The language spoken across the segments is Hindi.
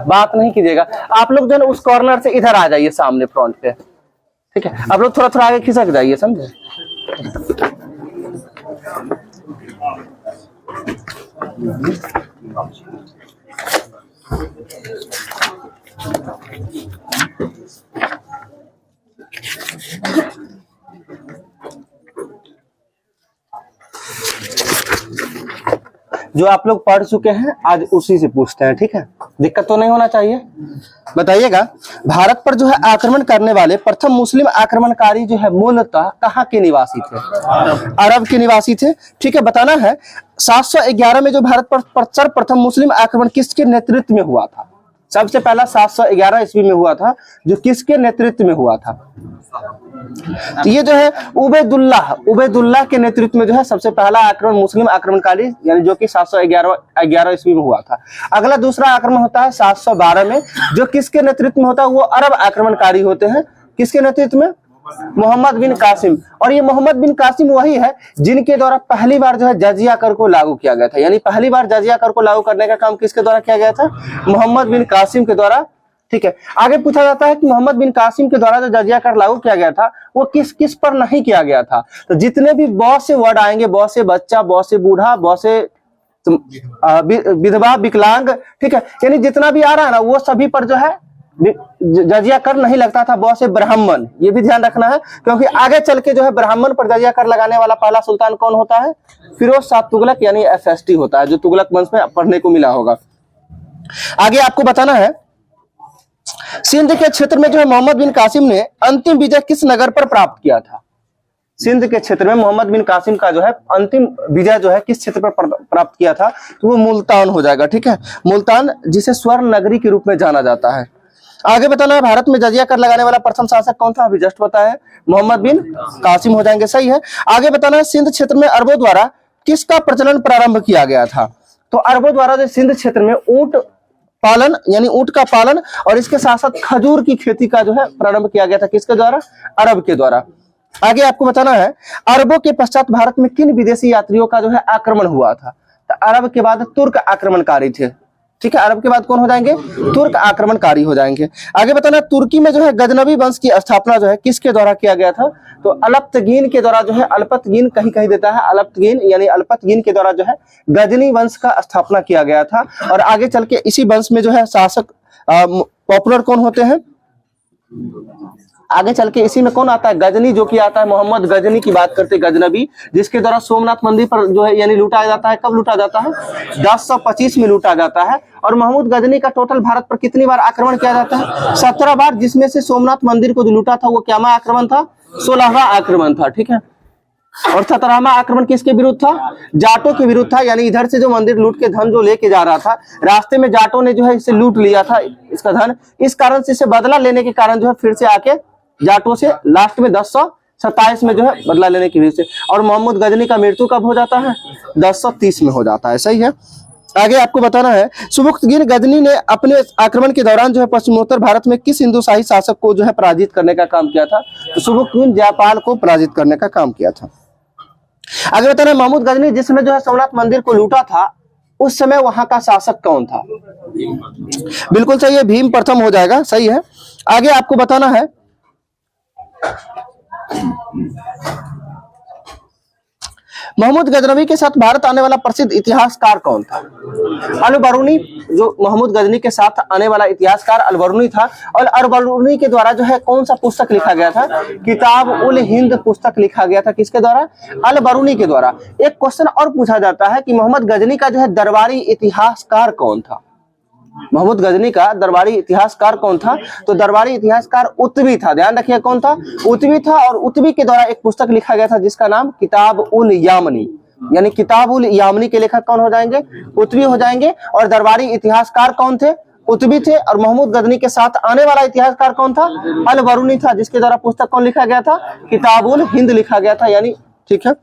बात नहीं कीजिएगा आप लोग, जो है उस कॉर्नर से इधर आ जाइए सामने फ्रंट पे, ठीक है। आप लोग थोड़ा थोड़ा आगे खिसक जाइए, समझे। जो आप लोग पढ़ चुके हैं आज उसी से पूछते हैं, ठीक है, दिक्कत तो नहीं होना चाहिए। बताइएगा, भारत पर जो है आक्रमण करने वाले प्रथम मुस्लिम आक्रमणकारी जो है मूलतः कहाँ के निवासी थे? अरब के निवासी थे, ठीक है। बताना है 711 में जो भारत पर सर्वप्रथम मुस्लिम आक्रमण किसके नेतृत्व में हुआ था? सबसे पहला 711 ईस्वी में हुआ था, जो किसके नेतृत्व में हुआ था? तो ये जो है उबैदुल्लाह के नेतृत्व में जो है सबसे पहला आक्रमण मुस्लिम आक्रमणकारी, यानी जो कि 711 ईस्वी में हुआ था। अगला दूसरा आक्रमण होता है 712 में, जो किसके नेतृत्व में होता है? वो अरब आक्रमणकारी होते हैं। किसके नेतृत्व में? मोहम्मद बिन कासिम। और ये मोहम्मद बिन कासिम वही है जिनके द्वारा पहली बार जो है जजिया कर को लागू किया गया था। यानी पहली बार जजिया कर को लागू करने का काम किसके द्वारा किया गया था? मोहम्मद बिन कासिम के द्वारा, ठीक है। आगे पूछा जाता है कि मोहम्मद बिन कासिम के द्वारा जो जजिया कर लागू किया गया था वो किस किस पर नहीं किया गया था? तो जितने भी बॉ से वर्ड आएंगे, बॉ से बच्चा, बॉ से बूढ़ा, बॉ से विधवा, विकलांग, ठीक है, यानी जितना भी आ रहा है ना वो सभी पर जो है जजिया कर नहीं लगता था। बॉ से ब्राह्मण, ये भी ध्यान रखना है, क्योंकि आगे चल के जो है ब्राह्मण पर जजिया कर लगाने वाला पहला सुल्तान कौन होता है? फिरोज शाह तुगलक, यानी FST होता है, जो तुगलक वंश में पढ़ने को मिला होगा। आगे आपको बताना है, सिंध के क्षेत्र में जो है मोहम्मद बिन कासिम ने अंतिम विजय किस नगर पर प्राप्त किया था? सिंध के क्षेत्र में मोहम्मद बिन कासिम का जो है अंतिम विजय जो है किस क्षेत्र पर प्राप्त किया था? तो वो मुल्तान हो जाएगा, ठीक है। मुल्तान, जिसे स्वर्ण नगरी के रूप में जाना जाता है। आगे बताना है, भारत में जजिया कर लगाने वाला प्रथम शासक कौन था? अभी जस्ट बताया है, मोहम्मद बिन कासिम हो जाएंगे, सही है। आगे बताना है, सिंध क्षेत्र में अरबों द्वारा किसका प्रचलन प्रारंभ किया गया था? तो अरबों द्वारा जो सिंध क्षेत्र में ऊंट पालन, यानी ऊंट का पालन और इसके साथ साथ खजूर की खेती का जो है प्रारंभ किया गया था। किसके द्वारा? अरब के द्वारा। आगे आपको बताना है, अरबों के पश्चात भारत में किन विदेशी यात्रियों का जो है आक्रमण हुआ था? तो अरब के बाद तुर्क आक्रमणकारी थे, ठीक है। अरब के बाद कौन हो जाएंगे? तुर्क आक्रमणकारी हो जाएंगे। आगे बताना, तुर्की में जो है गजनवी वंश की स्थापना जो है किसके द्वारा किया गया था? तो अलप्तगीन के द्वारा जो है, अल्पतगीन कहीं कहीं देता है, अलप्तगीन यानी अल्पतगीन के द्वारा जो है गजनी वंश का स्थापना किया गया था। और आगे चल के इसी वंश में जो है शासक पॉपुलर कौन होते हैं? आगे चल के इसी में कौन आता है? गजनी, जो कि आता है मोहम्मद गजनी की बात करते, गजनबी, जिसके द्वारा सोमनाथ मंदिर पर जो है यानी लूटा जाता है। कब लूटा जाता है? 1025 में लूटा जाता है। और महमूद गजनी का टोटल भारत पर कितनी बार आक्रमण किया जाता है? 17 बार, जिसमें से सोमनाथ मंदिर को जो लूटा था वो क्यामा आक्रमण था? 16वां आक्रमण था, ठीक है। और 17वां आक्रमण किसके विरुद्ध था? जाटों के विरुद्ध था। यानी इधर से जो मंदिर लूट के धन जो लेके जा रहा था, रास्ते में जाटों ने जो है इसे लूट लिया था, इसका धन। इस कारण से इसे बदला लेने के कारण जो है फिर से आके जाटों से लास्ट में 1027 में जो है बदला लेने की वजह से। और मोहम्मद गजनी का मृत्यु कब हो जाता है? 1030 में हो जाता है, सही है। आगे आपको बताना है, सुबुक्तगीन गजनी ने अपने आक्रमण के दौरान जो है पश्चिमोत्तर भारत में किस हिंदू शाही शासक को जो है पराजित करने का काम किया था? तो सुबुक्तगीन जयपाल को पराजित करने का काम किया था। आगे बताना है, महमूद गजनी जिस समय जो है सोमनाथ मंदिर को लूटा था, उस समय वहां का शासक कौन था? बिल्कुल सही है, भीम प्रथम हो जाएगा, सही है। आगे आपको बताना है, महमूद गजनवी के साथ भारत आने वाला प्रसिद्ध इतिहासकार कौन था? अल-बरूनी, जो महमूद गजनी के साथ आने वाला इतिहासकार अल-बरूनी था। और अल-बरूनी के द्वारा जो है कौन सा पुस्तक लिखा गया था? किताब उल हिंद पुस्तक लिखा गया था। किसके द्वारा? अल-बरूनी के द्वारा। एक क्वेश्चन और पूछा जाता है कि मोहम्मद गजनी का जो है दरबारी इतिहासकार कौन था? महमूद गजनी का दरबारी इतिहासकार कौन था? तो दरबारी इतिहासकार उतवी था। ध्यान रखिए कौन था? उतवी था। और उतवी के द्वारा एक पुस्तक लिखा गया था जिसका नाम किताब उल यामनी। यानी किताबुल यामनी के लेखक कौन हो जाएंगे? कुतुबी हो जाएंगे। और दरबारी इतिहासकार कौन थे? कुतुबी थे। और महमूद गजनी के साथ आने वाला इतिहासकार कौन था? अल बरूनी था, जिसके द्वारा पुस्तक कौन लिखा गया था? किताबुल हिंद लिखा गया था। यानी ठीक है,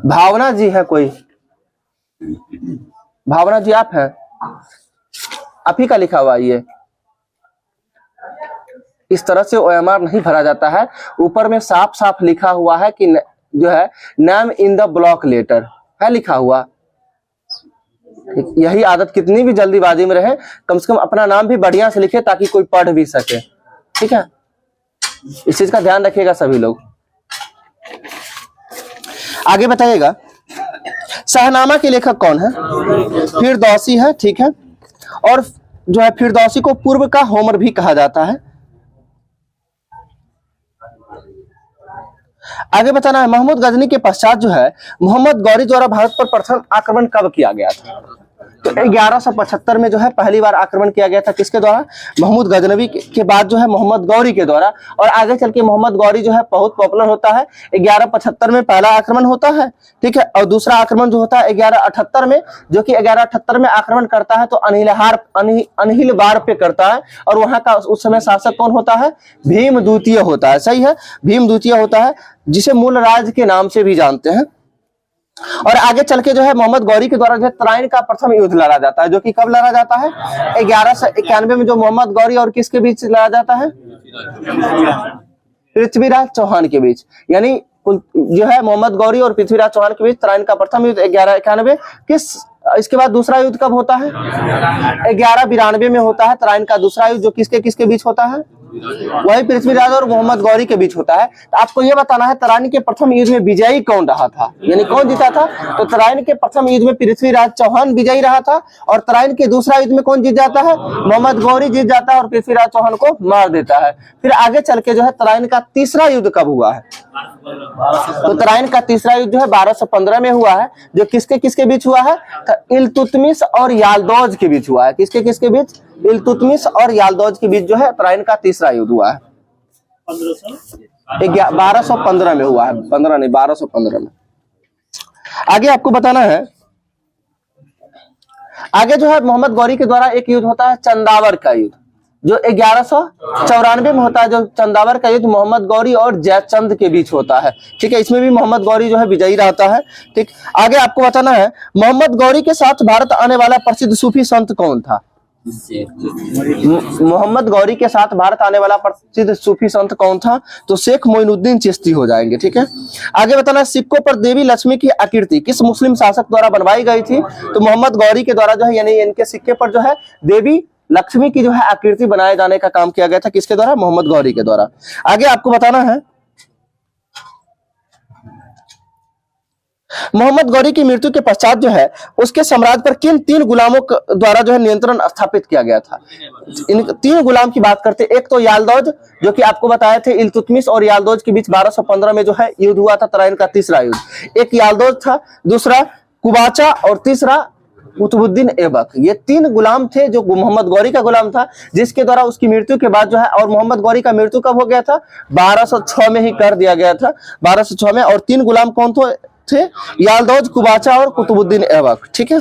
भावना जी है कोई? भावना जी आप हैं? आप ही का लिखा हुआ ये? इस तरह से ओएमआर नहीं भरा जाता है। ऊपर में साफ साफ लिखा हुआ है कि जो है name in the block letter है लिखा हुआ। यही आदत कितनी भी जल्दीबाजी में रहे, कम से कम अपना नाम भी बढ़िया से लिखे ताकि कोई पढ़ भी सके। ठीक है, इस चीज का ध्यान रखिएगा सभी लोग। आगे बताइएगा, शाहनामा के लेखक कौन है? फिरदौसी है। ठीक है, और जो है फिरदौसी को पूर्व का होमर भी कहा जाता है। आगे बताना है, महमूद गजनी के पश्चात जो है मोहम्मद गौरी द्वारा भारत पर प्रथम आक्रमण कब किया गया था? तो 1175 में जो है पहली बार आक्रमण किया गया था। किसके द्वारा? महमूद गजनवी के बाद जो है मोहम्मद गौरी के द्वारा। और आगे चल के मोहम्मद गौरी जो है बहुत पॉपुलर होता है। 1175 में पहला आक्रमण होता है। ठीक है, और दूसरा आक्रमण जो होता है 1178 में, जो कि 1178 में आक्रमण करता है तो अनिहिलवाड़ पे करता है। और वहां का उस समय शासक कौन होता है? भीम द्वितीय होता है। सही है, भीम द्वितीय होता है, जिसे मूल राज के नाम से भी जानते हैं। और आगे चल के जो है मोहम्मद गौरी के द्वारा जो है तराइन का प्रथम युद्ध लड़ा जाता है, जो कि कब लड़ा जाता है? 1191 में, जो मोहम्मद गौरी और किसके बीच लड़ा जाता है? पृथ्वीराज चौहान के बीच। यानी जो है मोहम्मद गौरी और पृथ्वीराज चौहान के बीच तराइन का प्रथम युद्ध 1191। इसके बाद दूसरा युद्ध कब होता है? 1192 में होता है तराइन का दूसरा युद्ध, जो किसके किसके बीच होता है? वही पृथ्वीराज और मोहम्मद गौरी के बीच होता है। तो आपको यह बताना है तराइन के प्रथम युद्ध में विजयी कौन रहा था, यानी कौन जीता था? तो तराइन के प्रथम युद्ध में पृथ्वीराज चौहान विजयी रहा था। और तराइन के दूसरा युद्ध में कौन जीत जाता है? मोहम्मद गौरी जीत जाता है और पृथ्वीराज चौहान को मार देता है। फिर आगे चल के जो है तराइन का तीसरा युद्ध कब हुआ है? तो तराइन का तीसरा युद्ध जो है 1215 में हुआ है, जो किसके किसके बीच हुआ है? तो इल्तुतमिश और याल्दौज के बीच हुआ है। किसके किसके बीच? इल्तुतमिश और याल्दौज के बीच जो है तराइन का तीसरा युद्ध हुआ है। 1215 में हुआ है, 15 नहीं 1215 में। आगे आपको बताना है, आगे जो है मोहम्मद गौरी के द्वारा एक युद्ध होता है चंदावर का युद्ध, जो 1194 में होता है। जो चंदावर का युद्ध मोहम्मद गौरी और जयचंद के बीच होता है। ठीक है, इसमें भी मोहम्मद गौरी जो है विजयी रहता है। ठीक, आगे आपको बताना है, मोहम्मद गौरी के साथ भारत आने वाला प्रसिद्ध सूफी संत कौन था? मोहम्मद गौरी के साथ भारत आने वाला प्रसिद्ध सूफी संत कौन था? तो शेख मोइनुद्दीन चिश्ती हो जाएंगे। ठीक है, आगे बताना, सिक्कों पर देवी लक्ष्मी की आकृति किस मुस्लिम शासक द्वारा बनवाई गई थी? तो मोहम्मद गौरी के द्वारा जो है, यानी इनके सिक्के पर जो है देवी लक्ष्मी की जो है आकृति बनाए जाने का काम किया गया था। किसके द्वारा? मोहम्मद गौरी के द्वारा। आगे आपको बताना है, मोहम्मद गौरी की मृत्यु के पश्चात जो है उसके साम्राज्य पर किन 3 गुलामों द्वारा जो है नियंत्रण स्थापित किया गया था? इन 3 गुलाम की बात करते। एक तो याल्दौज, जो कि आपको बताए थे इल्तुतमिश और याल्दौज के बीच 1215 में जो है युद्ध हुआ था, तराइन का तीसरा युद्ध। एक याल्दौज था, दूसरा कुबाचा और तीसरा कुतुबुद्दीन ऐबक। ये 3 गुलाम थे, जो मोहम्मद गौरी का गुलाम था, जिसके द्वारा उसकी मृत्यु के बाद जो है, और मोहम्मद गौरी का मृत्यु कब हो गया था? 1206 में ही कर दिया गया था, 1206 में। और 3 गुलाम कौन थे? याल्दौज, कुबाचा और कुतुबुद्दीन ऐबक। ठीक है,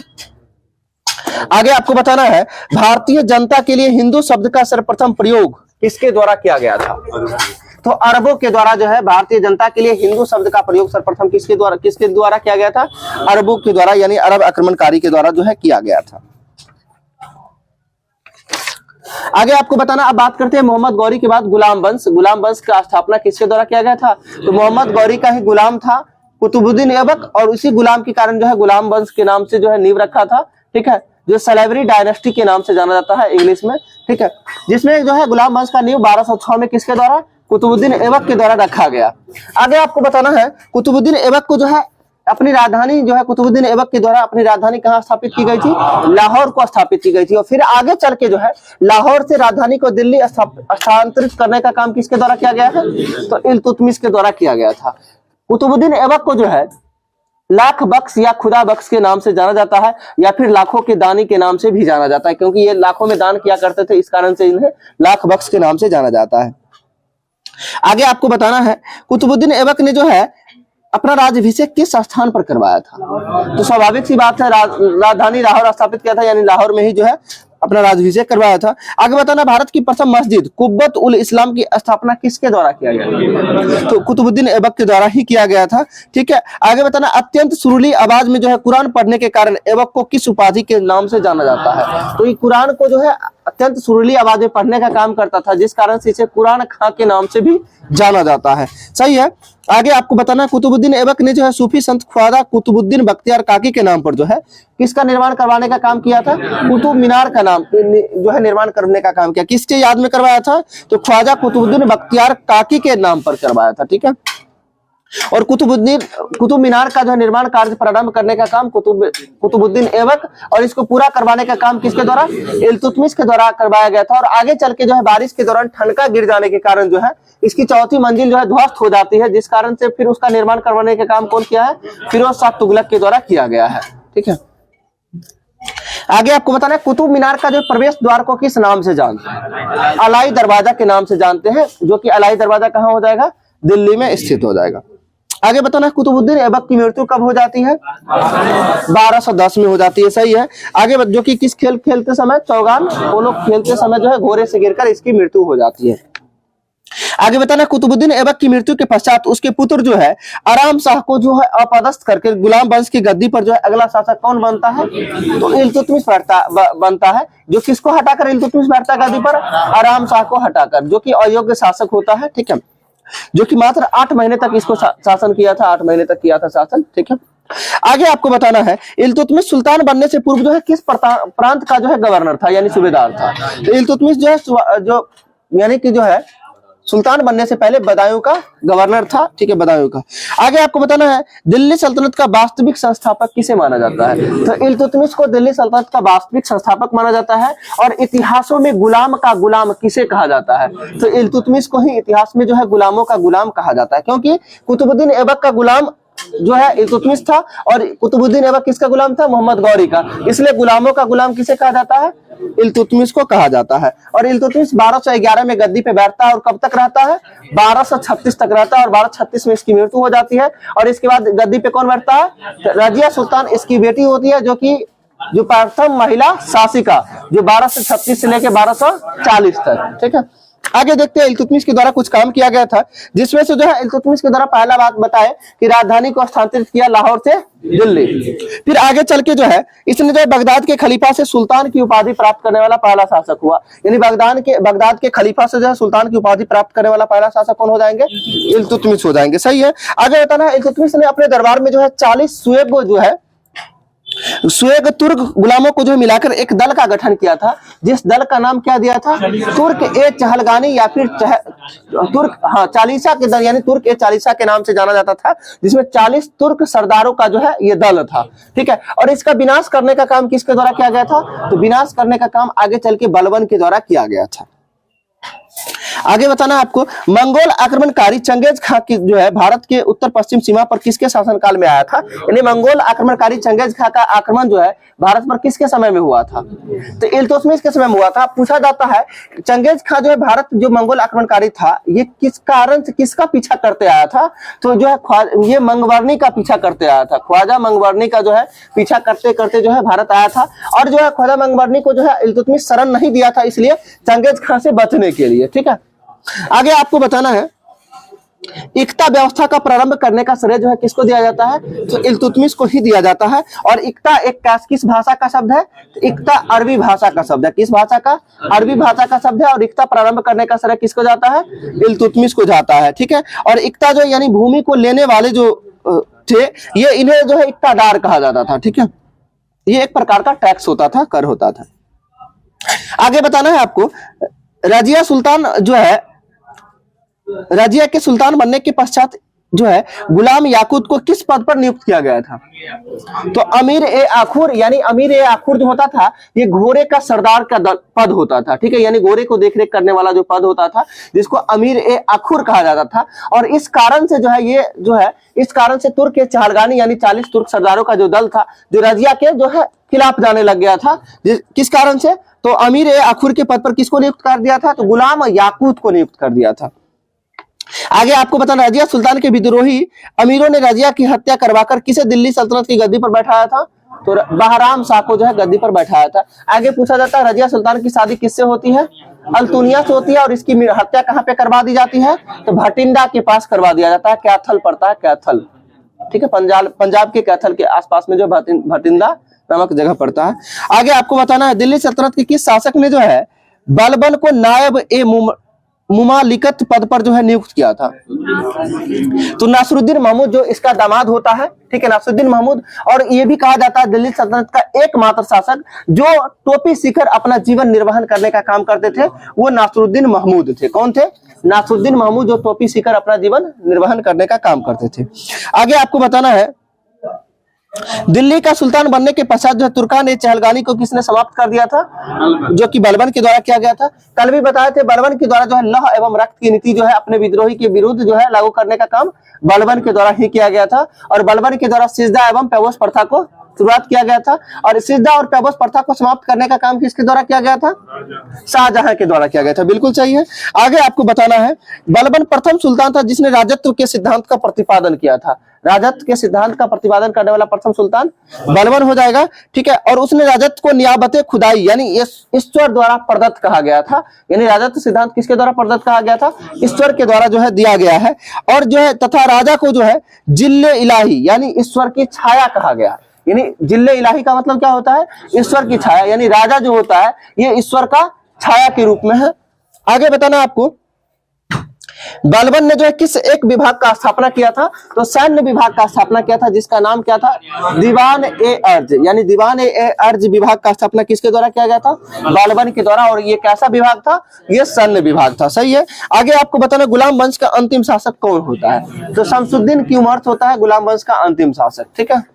आगे आपको बताना है, भारतीय जनता के लिए हिंदू शब्द का सर्वप्रथम प्रयोग किसके द्वारा किया गया था? तो अरबों के द्वारा जो है भारतीय जनता के लिए हिंदू शब्द का प्रयोग सर्वप्रथम किसके द्वारा किया गया था? अरबों के द्वारा, यानी अरब आक्रमणकारी के द्वारा जो है किया गया था। आगे आपको बताना, अब बात करते हैं मोहम्मद गौरी के बाद गुलाम वंश। गुलाम वंश का स्थापना किसके द्वारा किया गया था? तो मोहम्मद गौरी का ही गुलाम था कुतुबुद्दीन ऐबक, और उसी गुलाम के कारण जो है गुलाम वंश के नाम से जो है नींव रखा था। ठीक है, जो सलेवरी डायनेस्टी के नाम से जाना जाता है इंग्लिश में। ठीक है, जिसमें जो है गुलाम वंश का नींव 1206 में किसके द्वारा? कुतुबुद्दीन ऐबक के द्वारा रखा गया। आगे आपको बताना है, कुतुबुद्दीन ऐबक को जो है अपनी राजधानी जो है कुतुबुद्दीन ऐबक के द्वारा अपनी राजधानी कहाँ स्थापित की गई थी? लाहौर को स्थापित की गई थी। और फिर आगे चल के जो है लाहौर से राजधानी को दिल्ली स्थानांतरित करने का काम किसके द्वारा किया गया है? तो इल्तुतमिश के द्वारा किया गया था। कुतुबुद्दीन ऐबक को जो है लाख बख्श या खुदा बख्श के नाम से जाना जाता है, या फिर लाखों के दानी के नाम से भी जाना जाता है, क्योंकि ये लाखों में दान किया करते थे, इस कारण से इन्हें लाख बख्श के नाम से जाना जाता है। आगे आपको बताना है कुतुबुद्दीन ऐबक ने जो है अपना राज्याभिषेक किस स्थान पर करवाया था। तो स्वाभाविक सी बात है, राजधानी लाहौर स्थापित किया था, यानी लाहौर में ही जो है अपना राज्याभिषेक करवाया था। आगे बताना भारत की प्रथम मस्जिद कुब्बत उल इस्लाम की स्थापना किसके द्वारा किया गया, तो कुतुबुद्दीन ऐबक के द्वारा ही किया गया था। ठीक है, आगे बताना अत्यंत सुरीली आवाज में जो है कुरान पढ़ने के कारण ऐबक को किस उपाधि के नाम से जाना जाता है। तो ये कुरान को जो है अत्यंत सुरीली आवाज में पढ़ने का काम करता था, जिस कारण से इसे कुरान खां के नाम से भी जाना जाता है। सही है। आगे आपको बताना कुतुबुद्दीन ऐबक ने जो है सूफी संत ख्वाजा कुतुबुद्दीन बख्तियार काकी के नाम पर जो है किसका निर्माण करवाने का काम किया था, कुतुब मीनार का नाम जो है निर्माण करने का काम किया। किसके याद में करवाया था, तो ख्वाजा कुतुबुद्दीन बख्तियार काकी के नाम पर करवाया था। ठीक है, और कुतुब मीनार का जो है निर्माण कार्य प्रारंभ करने का काम कुतुबुद्दीन ऐबक, और इसको पूरा करवाने का काम किसके द्वारा, इल्तुतमिश के द्वारा करवाया गया था। और आगे चल के जो है बारिश के दौरान ठनका गिर जाने के कारण जो है इसकी चौथी मंजिल जो है ध्वस्त हो जाती है, जिस कारण से फिर उसका निर्माण करवाने का काम कौन किया है, फिरोज शाह तुगलक के द्वारा किया गया है। ठीक है, आगे आपको बताना है कुतुब मीनार का जो प्रवेश द्वार को किस नाम से जानते हैं, अलाई दरवाजा के नाम से जानते हैं, जो कि अलाई दरवाजा कहाँ हो जाएगा, दिल्ली में स्थित हो जाएगा। आगे बताना है कुतुबुद्दीन ऐबक की मृत्यु कब हो जाती है, 1210 में हो जाती है। सही है। आगे जो कि किस खेल खेलते समय, चौगान पोलो खेलते समय जो है घोड़े से गिरकर इसकी मृत्यु हो जाती है। आगे बताना कुतुबुद्दीन ऐबक की मृत्यु के पश्चात उसके पुत्र जो है आराम शाह को जो है अपदस्थ करके गुलाम वंश की गद्दी पर जो है अगला शासक कौन बनता है, तो इल्तुतमिश बनता है। जो किसको हटाकर इल्तुतमिश बैठता है गद्दी पर, आराम शाह को हटाकर, जो कि अयोग्य शासक होता है। ठीक है, जो कि मात्र 8 महीने तक इसको शासन किया था, 8 महीने तक किया था शासन। ठीक है, आगे आपको बताना है इल्तुतमिश सुल्तान बनने से पूर्व जो है किस प्रांत का जो है गवर्नर था, यानी सूबेदार था। तो इल्तुतमिश जो है जो यानी कि जो है सुल्तान बनने से पहले बदायूं का गवर्नर था। ठीक है, बदायूं का। आगे आपको बताना है दिल्ली सल्तनत का वास्तविक संस्थापक किसे माना जाता है, तो इल्तुतमिश को दिल्ली सल्तनत का वास्तविक संस्थापक माना जाता है। और इतिहासों में गुलाम का गुलाम किसे कहा जाता है, तो इल्तुतमिश को ही इतिहास में जो है गुलामों का गुलाम कहा जाता है, क्योंकि कुतुबुद्दीन ऐबक का गुलाम जो है इल्तुतमिश था, और कुतुबुद्दीन ऐबक किसका गुलाम था, मोहम्मद गौरी का। इसलिए गुलामों का गुलाम किसे कहा जाता है, इल्तुतमिश को कहा जाता है। और इल्तुतमिश 1211 में गद्दी पे बैठता है, और कब तक रहता है, 1236 तक रहता है, और 1236 में इसकी मृत्यु हो जाती है। और इसके बाद गद्दी पे कौन बैठता है, रजिया सुल्तान इसकी बेटी होती है, जो प्रथम महिला शासिका, जो 1236 से लेकर 1240 तक। ठीक है, आगे देखते हैं इल्तुतमिश के द्वारा कुछ काम किया गया था, जिसमें से जो है इल्तुतमिश के द्वारा पहला बात बताए कि राजधानी को स्थानांतरित किया लाहौर से दिल्ली। फिर आगे चल के जो है इसने जो है बगदाद के खलीफा से सुल्तान की उपाधि प्राप्त करने वाला पहला शासक हुआ, यानी बगदाद के खलीफा से जो है सुल्तान की उपाधि प्राप्त करने वाला पहला शासक कौन हो जाएंगे, इल्तुतमिश हो जाएंगे। सही है। आगे बताना है इल्तुतमिश ने अपने दरबार में जो है 40 सुएग तुर्क गुलामों को जो मिलाकर एक दल का गठन किया था, जिस दल का नाम क्या दिया था, तुर्क ए चहलगानी, या फिर चालीसा के दल, यानी तुर्क ए चालीसा के नाम से जाना जाता था, जिसमें 40 तुर्क सरदारों का जो है ये दल था। ठीक है, और इसका विनाश करने का काम किसके द्वारा किया गया था, तो विनाश करने का काम आगे चल के बलबन के द्वारा किया गया था। आगे बताना आपको मंगोल आक्रमणकारी चंगेज खां की जो है भारत के उत्तर पश्चिम सीमा पर किसके शासनकाल में आया था, यानी मंगोल आक्रमणकारी चंगेज खां का आक्रमण जो है भारत पर किसके समय में हुआ था, तो इल्तुतमिश के समय में हुआ था। पूछा जाता है चंगेज खां जो है भारत जो मंगोल आक्रमणकारी था, ये किस कारण से किसका पीछा करते आया था, तो जो है ये मंगवर्णी का पीछा करते आया था, ख्वाजा मंगवर्णी का जो है पीछा करते करते जो है भारत आया था। और जो है ख्वाजा मंगवर्णी को जो है इल्तुतमिश शरण नहीं दिया था, इसलिए चंगेज खां से बचने के लिए। ठीक है, आगे आपको बताना है इक्ता व्यवस्था का प्रारंभ करने का श्रेय जो है किसको दिया जाता है, तो इल्तुतमिश को ही दिया जाता है। और इक्ता एक किस भाषा का शब्द है, इक्ता अरबी भाषा का शब्द है। किस भाषा का, अरबी भाषा का शब्द है। और इक्ता प्रारंभ करने का श्रेय किसको जाता है, इल्तुतमिश को जाता है। ठीक है, और इक्ता जो यानी भूमि को लेने वाले जो थे, ये इन्हें जो है इक्तादार कहा जाता था। ठीक है, ये एक प्रकार का टैक्स होता था, कर होता था। आगे बताना है आपको रजिया सुल्तान जो है, रजिया के सुल्तान बनने के पश्चात जो है गुलाम याकूत को किस पद पर नियुक्त किया गया था? तो अमीर ए आखुर, यानी अमीर ए आखुर जो होता था ये घोड़े का सरदार का पद होता था, ठीक है, यानी घोड़े को देखरेख करने वाला जो पद होता था जिसको अमीर ए आखुर कहा जाता था। और इस कारण से जो है ये जो है इस कारण से तुर्क के चहलगानी यानी 40 तुर्क सरदारों का जो दल था जो रजिया के जो है खिलाफ जाने लग गया था। किस कारण से? तो अमीर ए आखुर के पद पर किसको नियुक्त कर दिया था? तो गुलाम याकूत को नियुक्त कर दिया था। आगे आपको बताना, रजिया सुल्तान के विद्रोही अमीरों ने रजिया की हत्या करवाकर किसे दिल्ली सल्तनत की गद्दी पर बैठाया था? तो बहराम शाह को जो है गद्दी पर बैठाया था। आगे पूछा जाता है रजिया सुल्तान की शादी किससे होती है? अल्तुनिया से होती है। और इसकी हत्या कहाँ पे करवा दी जाती है? तो भटिंडा के पास करवा दिया जाता है। कैथल पड़ता है, कैथल, ठीक है, पंजाब के कैथल के आसपास में जो भटिंडा नामक जगह पड़ता है। आगे आपको बताना है दिल्ली सल्तनत के किस शासक ने जो है बलबन को नायब ए मुमालिकत पद पर जो है नियुक्त किया था? तो नासरुद्दीन महमूद जो इसका दामाद होता है, ठीक है, नासरुद्दीन महमूद। और ये भी कहा जाता है दिल्ली सल्तनत का एकमात्र शासक जो टोपी सीकर अपना जीवन निर्वहन करने का काम करते थे वो नासरुद्दीन महमूद थे। कौन थे? नासरुद्दीन महमूद, जो टोपी सीकर अपना जीवन निर्वहन करने का काम करते थे। आगे आपको बताना है दिल्ली का सुल्तान बनने के पश्चात जो है तुर्कान ए चहलगानी को किसने समाप्त कर दिया था? जो कि बलबन के द्वारा किया गया था। कल भी बताए थे बलबन के द्वारा जो है लौह एवं रक्त की नीति जो है अपने विद्रोही के विरुद्ध जो है लागू करने का काम बलबन के द्वारा ही किया गया था। और बलबन के द्वारा सिजदा एवं पैबोस प्रथा को शुरुआत किया गया था। और सिजदा और पैबोस प्रथा को समाप्त करने का काम किसके द्वारा किया गया था? शाहजहां के द्वारा किया गया था। बिल्कुल सही है। आगे आपको बताना है बलबन प्रथम सुल्तान था जिसने राजत्व के सिद्धांत का प्रतिपादन किया था। राजत्व के सिद्धांत का प्रतिपादन करने वाला प्रथम सुल्तान बलबन हो जाएगा, ठीक है। और उसने राजत्व को नियाबत खुदाई यानी ईश्वर द्वारा प्रदत्त कहा गया था। यानी राजत्व सिद्धांत किसके द्वारा प्रदत्त कहा गया था? ईश्वर के द्वारा जो है दिया गया है। और जो है तथा राजा को जो है जिल्ले इलाही यानी ईश्वर की छाया कहा गया। यानी जिल्ले इलाही का मतलब क्या होता है? ईश्वर की छाया, यानी राजा जो होता है ये ईश्वर का छाया के रूप में है। आगे बताना आपको बलबन ने जो है किस एक विभाग का स्थापना किया था? तो सैन्य विभाग का स्थापना किया था जिसका नाम क्या था? दीवान ए अर्ज, यानी दीवान ए अर्ज विभाग का स्थापना किसके द्वारा किया गया था? बलबन के द्वारा। और ये कैसा विभाग था? ये सैन्य विभाग था। सही है। आगे आपको बताना गुलाम वंश का अंतिम शासक कौन होता है? तो शमसुद्दीन क्यूमर्थ होता है गुलाम वंश का अंतिम शासक, ठीक है।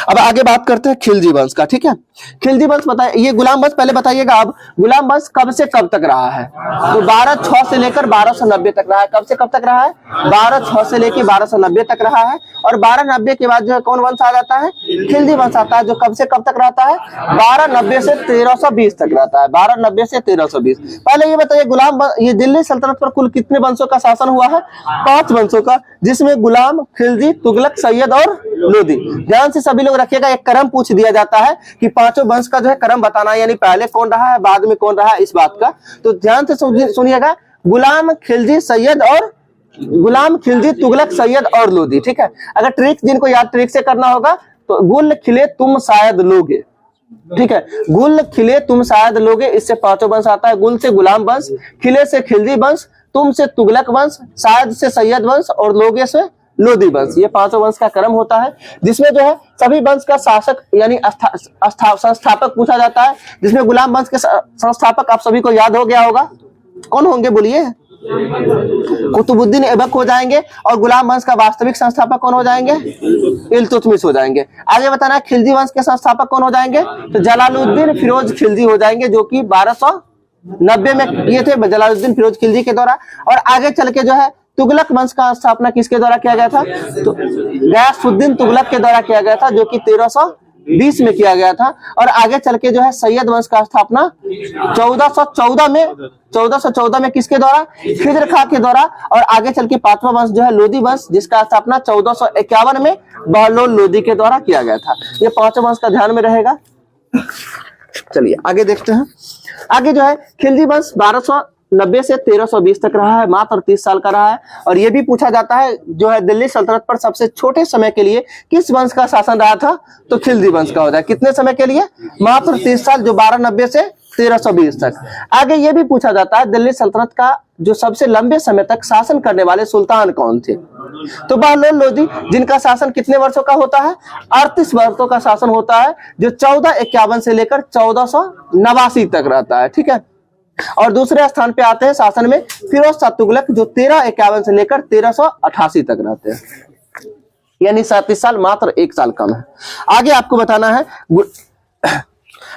अब आगे बात करते हैं खिलजी वंश का, ठीक है। खिलजी वंश बताइए, ये गुलाम वंश पहले बताइएगा आप, गुलाम वंश कब से कब तक रहा है? तो 1206 से लेकर 1290 तक रहा है। कब से कब तक रहा है? 1206 से लेकर 1290 तक रहा है। और 1290 के बाद जो है कौन वंश आ जाता है? खिलजी वंश आता है, जो कब से कब तक रहता है? 1290 से 1320 तक रहता है। 1290 से 1320। पहले ये बताइए ये दिल्ली सल्तनत पर कुल कितने वंशों का शासन हुआ है? 5 वंशों का, जिसमें गुलाम, खिलजी, तुगलक, सैयद और लोदी। ध्यान से सभी लोग रखिएगा, एक क्रम पूछ दिया जाता है कि पांचों वंश का जो है क्रम बताना, यानी पहले कौन रहा है बाद में कौन रहा है, इस बात का। तो ध्यान से सुनिएगा, गुलाम, खिलजी, सैयद और गुलाम, खिलजी, तुगलक, सैयद और लोदी, ठीक है। अगर ट्रिक जिनको याद ट्रिक से करना होगा तो गुल खिले तुम शायद लोगे, ठीक है। गुल खिले तुम शायद लोगे, इससे पांचों वंश आता है। गुल से गुलाम वंश, खिले से खिलजी वंश, तुम से तुगलक वंश, शायद से सैयद वंश और लोगे से लोदी वंश। ये पांचों वंश का क्रम होता है, जिसमें जो है सभी वंश का शासक यानी संस्थापक पूछा जाता है। जिसमें गुलाम वंश के संस्थापक आप सभी को याद हो गया होगा, कौन होंगे बोलिए? कुतुबुद्दीन ऐबक हो जाएंगे। और गुलाम वंश का वास्तविक संस्थापक कौन हो जाएंगे? इल्तुतमिश हो जाएंगे। आगे बताना खिलजी वंश के संस्थापक कौन हो जाएंगे? तो जलालुद्दीन फिरोज खिलजी हो जाएंगे, जो कि 1290 में किए थे जलालुद्दीन फिरोज खिलजी के द्वारा। और आगे चल के जो है तुगलक वंश का स्थापना किसके द्वारा किया गया था? तो गयासुद्दीन तुगलक के द्वारा किया गया था, जो कि 1320 में किया गया था। और आगे चल के जो है सैयद वंश का स्थापना 1414 में किसके द्वारा? खिज्र खां के द्वारा। और आगे चल के पांचवा वंश जो है लोदी वंश, जिसका स्थापना 1451 में बहलोल लोदी के द्वारा किया गया था। ये पांचों वंश का ध्यान में रहेगा। चलिए आगे देखते हैं। आगे जो है खिलजी वंश 1290 से 1320 तक रहा है, मात्र 30 साल का रहा है। और यह भी पूछा जाता है जो है दिल्ली सल्तनत पर सबसे छोटे समय के लिए किस वंश का शासन रहा था? तो खिलजी वंश का होता है। कितने समय के लिए? मात्र 30 साल, जो 1290 से 1320 तक। आगे यह भी पूछा जाता है दिल्ली सल्तनत का जो सबसे लंबे समय तक शासन करने वाले सुल्तान कौन थे? तो बहलोल लोदी, जिनका शासन कितने वर्षों का होता है? 38 वर्षों का शासन होता है, जो 1451 से लेकर 1489 तक रहता है, ठीक है। और दूसरे स्थान पे आते हैं शासन में फिरोज शाह तुगलक, जो 1351 से लेकर 1388 तक रहते हैं, यानी 37 साल, मात्र 1 साल कम है। आगे आपको बताना है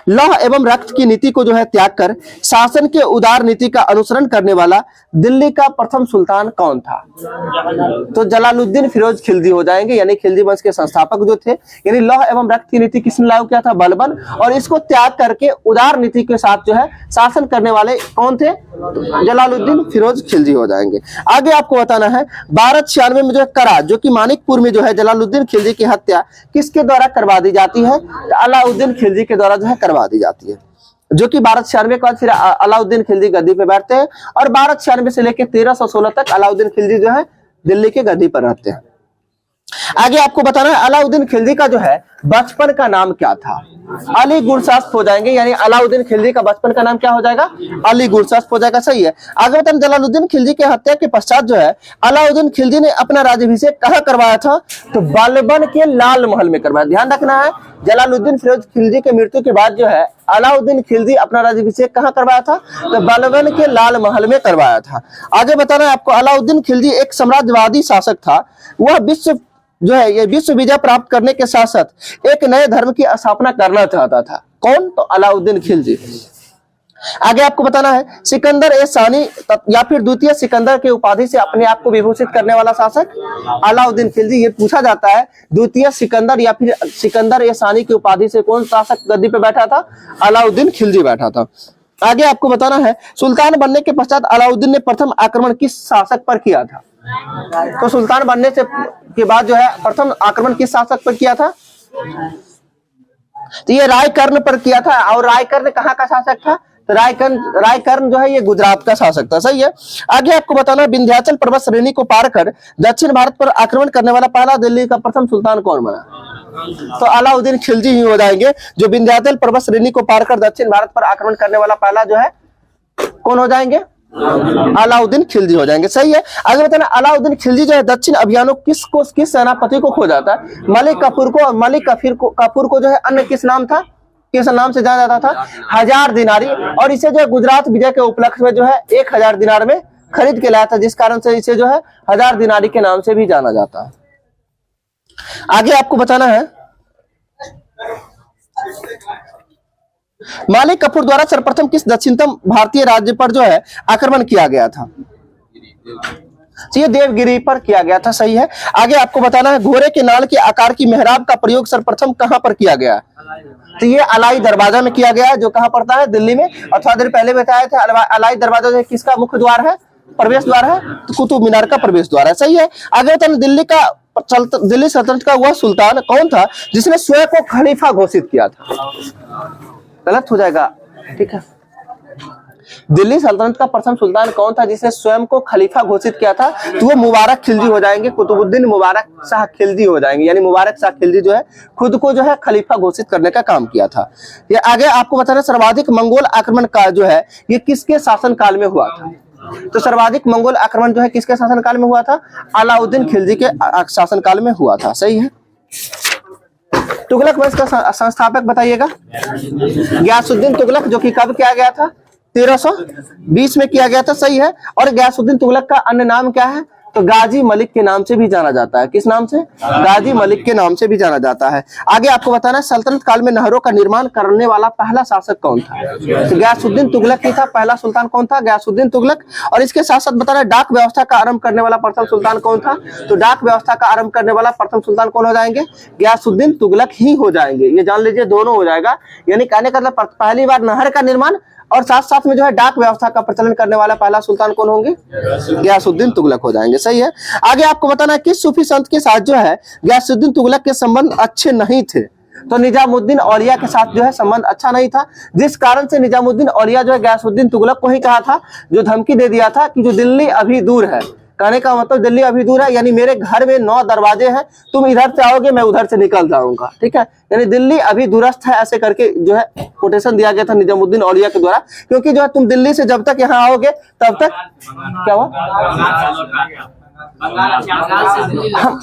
लौह एवं रक्त की नीति को जो है त्याग कर शासन के उदार नीति का अनुसरण करने वाला दिल्ली का प्रथम सुल्तान कौन था? तो जलालुद्दीन फिरोज खिलजी हो जाएंगे, यानी खिलजी वंश के संस्थापक जो थे। यानी लौह एवं रक्त की नीति किसने लागू किया था? बलबन। और इसको त्याग करके उदार नीति के साथ जो है शासन करने वाले कौन थे? जलालुद्दीन फिरोज खिलजी हो जाएंगे। आगे आपको बताना है 1296 में जो है करा, जो कि मानिकपुर में जो है जलालुद्दीन खिलजी की हत्या किसके द्वारा करवा दी जाती है? अलाउद्दीन खिलजी के द्वारा जो है करवा दी जाती है, जो कि 1296 के बाद फिर अलाउद्दीन खिलजी गद्दी पे बैठते हैं और 1296 से लेकर 1316 तक अलाउद्दीन खिलजी जो है दिल्ली के गद्दी पर रहते हैं। आगे आपको बताना है अलाउद्दीन खिलजी का जो है बचपन का नाम क्या था? अली गुरशास्प हो जाएंगे, यानी अलाउद्दीन खिलजी का बचपन का नाम क्या हो जाएगा? अली गुरशास्प हो जाएगा। सही है। आगे बताना जलालुद्दीन खिलजी की हत्या के पश्चात जो है अलाउद्दीन खिलजी ने अपना राज्याभिषेक कहाँ करवाया था? तो बलबन के लाल महल में करवाया। ध्यान रखना है, जलालुद्दीन फिरोज खिलजी के मृत्यु के बाद जो है अलाउद्दीन खिलजी अपना राज्याभिषेक कहाँ करवाया था? तो बलबन के लाल महल में करवाया था। आगे बताना है आपको अलाउद्दीन खिलजी एक साम्राज्यवादी शासक था। वह विश्व जो है ये विश्व विजय प्राप्त करने के साथ साथ एक नए धर्म की स्थापना करना चाहता था। कौन? तो अलाउद्दीन खिलजी। आगे आपको बताना है सिकंदर ए सानी या फिर द्वितीय सिकंदर के उपाधि से अपने आप को विभूषित करने वाला शासक अलाउद्दीन खिलजी। ये पूछा जाता है द्वितीय सिकंदर या फिर सिकंदर ए सानी की उपाधि से कौन शासक गद्दी पे बैठा था? अलाउद्दीन खिलजी बैठा था। आगे आपको बताना है सुल्तान बनने के पश्चात अलाउद्दीन ने प्रथम आक्रमण किस शासक पर किया था? तो सुल्तान बनने से के बाद जो है प्रथम आक्रमण किस शासक पर किया था? तो ये रायकर्ण पर किया था। और रायकर्ण कहाँ का शासक था? तो रायकर्ण जो है ये गुजरात का शासक था। सही है। आगे आपको बताना विंध्याचल पर्वत श्रेणी को पार कर दक्षिण भारत पर आक्रमण करने वाला पहला दिल्ली का प्रथम सुल्तान कौन बना? तो अलाउद्दीन खिलजी ही हो जाएंगे, जो विंध्याचल पर्वत श्रेणी को पार कर दक्षिण भारत पर आक्रमण करने वाला पहला जो है कौन हो जाएंगे? अलाउद्दीन खिलजी हो जाएंगे। सही है। आगे बताना अलाउद्दीन खिलजी जो है दक्षिण अभियानों किस सेनापति को खो जाता है? मलिक कफूर को। और मलिक कफूर को जो है अन्य किस नाम था? किस नाम से जाना जाता था? 1000 दिनारी। और इसे जो है गुजरात विजय के उपलक्ष्य में जो है 1000 दिनार में खरीद के लाया था, जिस कारण से इसे जो है 1000 दिनारी के नाम से भी जाना जाता है। आगे आपको बताना है मालिक कफूर द्वारा सर्वप्रथम किस दक्षिणतम भारतीय राज्य पर जो है आक्रमण किया गया था? ये देवगिरी पर किया गया था। सही है। आगे आपको बताना है घोड़े के नाल के आकार की मेहराब का प्रयोग सर्वप्रथम कहां पर किया गया? तो ये अलाई दरवाजा में किया गया, जो कहां पड़ता है? दिल्ली में। और थोड़ा देर पहले बताया था अलाई दरवाजा जो किसका मुख्य द्वार है? प्रवेश द्वार है। तो कुतुब मीनार का प्रवेश द्वार है। सही है। आगे बताना दिल्ली सल्तनत का वह सुल्तान कौन था जिसने स्वयं को खलीफा घोषित किया था? गलत हो जाएगा। ठीक है। दिल्ली सल्तनत का प्रथम सुल्तान कौन था जिसने स्वयं को खलीफा घोषित किया था? तो वो मुबारक खिलजी हो जाएंगे, कुतुबुद्दीन मुबारक शाह खिलजी हो जाएंगे। यानी मुबारक शाह खिलजी जो है खुद को जो है खलीफा घोषित करने का काम किया था। ये आगे आपको बताना सर्वाधिक मंगोल आक्रमण का जो है ये किसके शासन काल में हुआ था? तो सर्वाधिक मंगोल आक्रमण जो है किसके शासन काल में हुआ था? अलाउद्दीन खिलजी के शासन काल में हुआ था। सही है। तुगलक वंश का संस्थापक बताइएगा। गयासुद्दीन तुगलक, जो कि कब किया गया था? 1320 में किया गया था। सही है। और गयासुद्दीन तुगलक का अन्य नाम क्या है? तो गाजी मलिक के नाम से भी जाना जाता है। किस नाम से? गाजी मलिक के नाम से भी जाना जाता है। आगे आपको बताना है सल्तनत काल में नहरों का निर्माण करने वाला पहला शासक कौन था? तो गयासुद्दीन तुगलक ही था। पहला सुल्तान कौन था? गयासुद्दीन तुगलक। और इसके साथ साथ बताना डाक व्यवस्था का आरंभ करने वाला प्रथम सुल्तान कौन था? तो डाक व्यवस्था का आरंभ करने वाला प्रथम सुल्तान कौन हो जाएंगे? गयासुद्दीन तुगलक ही हो जाएंगे। ये जान लीजिए, दोनों हो जाएगा। यानी कहने का मतलब पहली बार नहर का निर्माण और साथ साथ में जो है डाक व्यवस्था का प्रचलन करने वाला पहला सुल्तान कौन होंगे? गयासुद्दीन तुगलक हो जाएंगे। सही है। आगे आपको बताना है किस सूफी संत के साथ जो है गयासुद्दीन तुगलक के संबंध अच्छे नहीं थे? तो निजामुद्दीन औलिया के साथ जो है संबंध अच्छा नहीं था, जिस कारण से निजामुद्दीन औलिया जो है गयासुद्दीन तुगलक को ही कहा था, जो धमकी दे दिया था कि जो दिल्ली अभी दूर है। कहने का मतलब दिल्ली अभी दूर है, यानी मेरे घर में 9 दरवाजे हैं, तुम इधर से आओगे मैं उधर से निकल जाऊंगा। ठीक है। यानी दिल्ली अभी दूरस्थ है, ऐसे करके जो है कोटेशन दिया गया था निजामुद्दीन औलिया के द्वारा। क्योंकि जो है तुम दिल्ली से जब तक यहाँ आओगे तब तक क्या हुआ? हम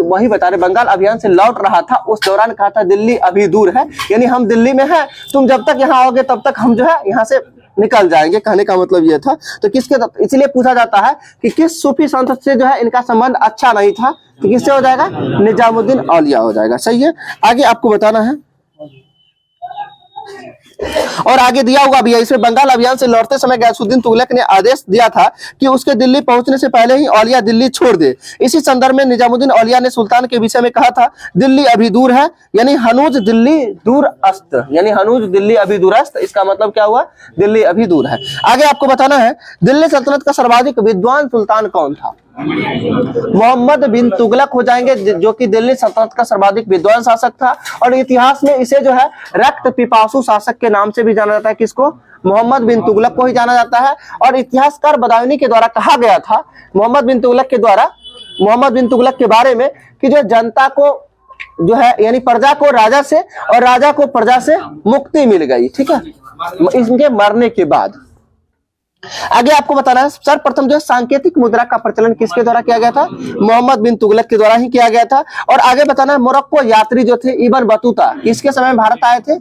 वही बता रहे, बंगाल अभियान से लौट रहा था, उस दौरान कहा था दिल्ली अभी दूर है, यानी हम दिल्ली में हैं, तुम जब तक यहाँ आओगे तब तक हम जो है यहाँ से निकल जाएंगे, कहने का मतलब ये था। तो किसके, इसलिए पूछा जाता है कि किस सूफी संत से जो है इनका संबंध अच्छा नहीं था, तो किससे हो जाएगा, निजामुद्दीन औलिया हो जाएगा। सही है, आगे आपको बताना है। और आगे दिया हुआ भी है, इसमें बंगाल अभियान से लौटते समय गयासुद्दीन तुगलक ने आदेश दिया था कि उसके दिल्ली पहुंचने से पहले ही औलिया दिल्ली छोड़ दे। इसी संदर्भ में निजामुद्दीन औलिया ने सुल्तान के विषय में कहा था, दिल्ली अभी दूर है, यानी हनूज दिल्ली दूर अस्त, यानी हनूज दिल्ली अभी दूर अस्त, इसका मतलब क्या हुआ, दिल्ली अभी दूर है। आगे आपको बताना है, दिल्ली सल्तनत का सर्वाधिक विद्वान सुल्तान कौन था। मोहम्मद बिन तुगलक हो जाएंगे, जो कि दिल्ली सल्तनत का सर्वाधिक विद्वान शासक था, और इतिहास में इसे जो है रक्त पिपासु शासक के नाम से भी जाना जाता है। किसको, मोहम्मद बिन तुगलक को ही जाना जाता है। और इतिहासकार बदायूनी के द्वारा कहा गया था मोहम्मद बिन तुगलक के द्वारा, मोहम्मद बिन तुगलक के बारे में, कि जो जनता को जो है, यानी प्रजा को राजा से और राजा को प्रजा से मुक्ति मिल गई, ठीक है, इनके मरने के बाद। आगे आपको बताना है, सर्वप्रथम जो है सांकेतिक मुद्रा का प्रचलन किसके द्वारा किया गया था, मोहम्मद बिन तुगलक के द्वारा ही किया गया था। और आगे बताना है, मोरक्को यात्री जो थे इब्न बतूता, किसके समय में भारत आए थे,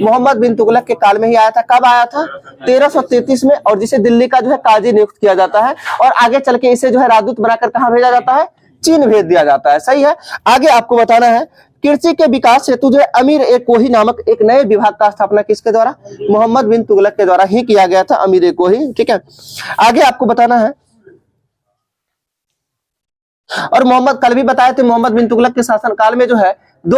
मोहम्मद बिन तुगलक के काल में ही आया था। कब आया था, 1333 में, और जिसे दिल्ली का जो है काजी नियुक्त किया जाता है, और आगे चल के इसे जो है राजदूत बनाकर कहां भेजा जाता है, चीन भेज दिया जाता है। सही है, आगे आपको बताना है, कृषि के विकास हेतु जो है अमीर ए कोही नामक एक नए विभाग का स्थापना किसके द्वारा, मोहम्मद बिन तुगलक के द्वारा ही किया गया था, अमीर ए कोही, ठीक है। आगे आपको बताना है, और मोहम्मद, कल भी बताए थे, मोहम्मद बिन तुगलक के शासनकाल में जो है दो,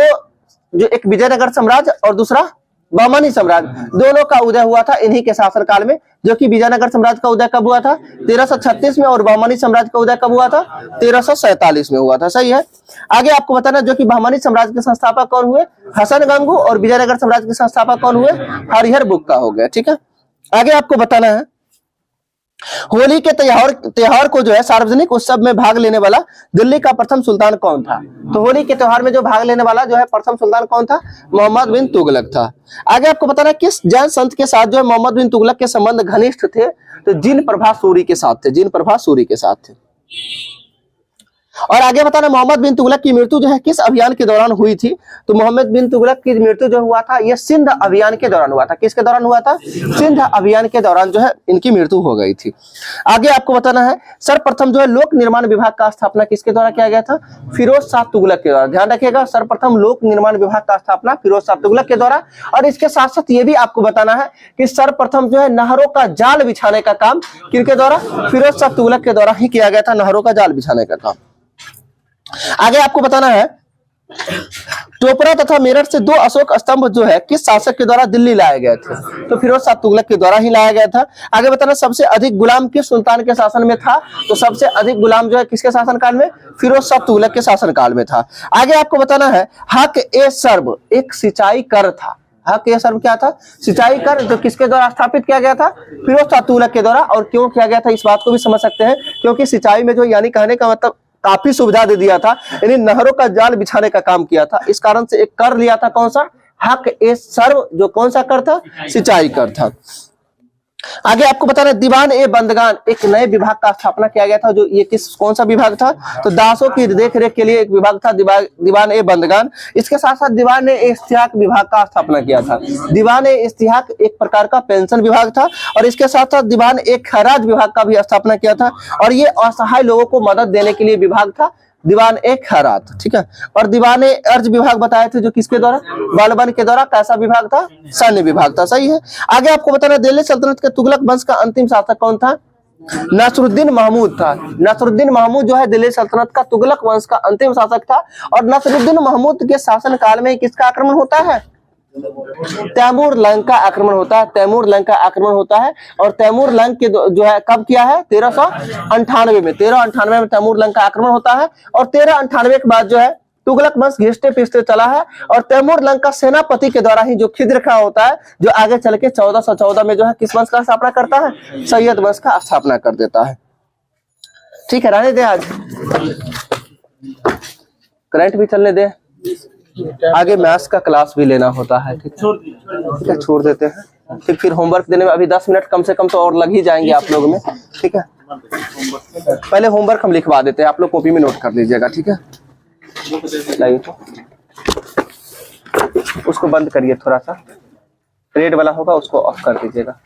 जो एक विजयनगर साम्राज्य और दूसरा बहमानी साम्राज्य, दोनों का उदय हुआ था इन्हीं के शासनकाल में। जो कि विजयनगर साम्राज्य का उदय कब हुआ था, 1336 में, और बहमानी साम्राज्य का उदय कब हुआ था, 1347 में हुआ था। सही है, आगे आपको बताना, जो कि बहमानी साम्राज्य के संस्थापक कौन हुए, हसन गंगू, और विजयनगर साम्राज्य के संस्थापक कौन हुए, हरिहर बुक्का हो गया, ठीक है। आगे आपको बताना है, होली के त्योहार को जो है सार्वजनिक उत्सव में भाग लेने वाला दिल्ली का प्रथम सुल्तान कौन था। तो होली के त्योहार में जो भाग लेने वाला जो है प्रथम सुल्तान कौन था, मोहम्मद बिन तुगलक था। आगे आपको बताना, किस जैन संत के साथ जो है मोहम्मद बिन तुगलक के संबंध घनिष्ठ थे, तो जिन प्रभा सूरी के साथ थे, जिन प्रभा सूरी के साथ थे। और आगे बताना, मोहम्मद बिन तुगलक की मृत्यु जो है किस अभियान के दौरान हुई थी, तो मोहम्मद बिन तुगलक की मृत्यु जो हुआ था, यह सिंध अभियान के दौरान हुआ था। किसके दौरान हुआ था, सिंध अभियान के दौरान जो है इनकी मृत्यु हो गई थी। आगे आपको बताना है, सर्वप्रथम जो है लोक निर्माण विभाग का स्थापना किसके द्वारा किया गया था, फिरोज शाह तुगलक के द्वारा। ध्यान रखिएगा, सर्वप्रथम लोक निर्माण विभाग का स्थापना फिरोज शाह तुगलक के द्वारा। और इसके साथ साथ ये भी आपको बताना है कि सर्वप्रथम जो है नहरों का जाल बिछाने का काम किसके द्वारा, फिरोज शाह तुगलक के द्वारा ही किया गया था, नहरों का जाल बिछाने का काम। आगे आपको बताना है, टोपरा तथा मेरठ से दो अशोक स्तंभ जो है किस शासक के द्वारा दिल्ली लाए गए थे, तो फिरोज शाह तुगलक के द्वारा ही लाया गया था। आगे बताना, सबसे अधिक गुलाम किस सुल्तान के शासन में था, तो सबसे अधिक गुलाम जो है किसके शासनकाल में, फिरोज शाह तुगलक के शासनकाल में था। आगे आपको बताना है, हक ए सर्व एक सिंचाई कर था। हक ए सर्व क्या था, सिंचाई कर, जो किसके द्वारा स्थापित किया गया था, फिरोज शाह तुगलक के द्वारा। और क्यों किया गया था, इस बात को भी समझ सकते हैं, क्योंकि सिंचाई में जो, यानी कहने का मतलब काफी सुविधा दे दिया था, यानी नहरों का जाल बिछाने का काम किया था। इस कारण से एक कर लिया था, कौन सा, हक ए सर्व, जो कौन सा कर था, सिंचाई कर था। आगे आपको बताना है, दीवान ए बंदगान एक नए विभाग का स्थापना किया गया था। जो ये कौन सा विभाग था, तो दासों की देखरेख के लिए एक विभाग था, दीवान ए बंदगान। इसके साथ साथ दीवान ए इश्तिहाक विभाग का स्थापना किया था। दीवान ए इश्तिहाक एक प्रकार का पेंशन विभाग था, और इसके साथ साथ दीवान ए खराज विभाग का भी स्थापना किया था, और ये असहाय लोगों को मदद देने के लिए विभाग था, दीवान ए खैरात, ठीक है। और दीवान ए अर्ज विभाग बताए थे, जो किसके द्वारा, बालबन के द्वारा। कैसा विभाग था, सैन्य विभाग था। सही है, आगे आपको बताना, दिल्ली सल्तनत के तुगलक वंश का अंतिम शासक कौन था, नसरुद्दीन महमूद था। नसरुद्दीन महमूद जो है दिल्ली सल्तनत का तुगलक वंश का अंतिम शासक था। और नसरुद्दीन महमूद के शासन काल में किसका आक्रमण होता है, तैमूर लंग का आक्रमण होता है, तैमूर लंग का आक्रमण होता है। और तैमूर लंग के जो है कब किया है, 1398 में, 1398 में तैमूर लंग का आक्रमण होता है। और 1398 के बाद जो है तुगलक वंश घिसते पिसते चला है, और तैमूर लंग का सेनापति के द्वारा ही जो खिद्र खा होता है, जो आगे चल के 1414 में जो है किस वंश का स्थापना करता है, सैयद वंश का स्थापना कर देता है। ठीक है, रहने दे, आज करंट भी चलने दे, आगे मैथ्स का क्लास भी लेना होता है। ठीक है, छोड़ देते हैं। ठीक, फिर होमवर्क देने में अभी 10 मिनट कम से कम तो और लग ही जाएंगे आप लोग में। ठीक है, पहले होमवर्क हम लिखवा देते हैं, आप लोग कॉपी में नोट कर लीजिएगा। ठीक है, लाइए तो उसको बंद करिए, थोड़ा सा रेड वाला होगा उसको ऑफ कर दीजिएगा।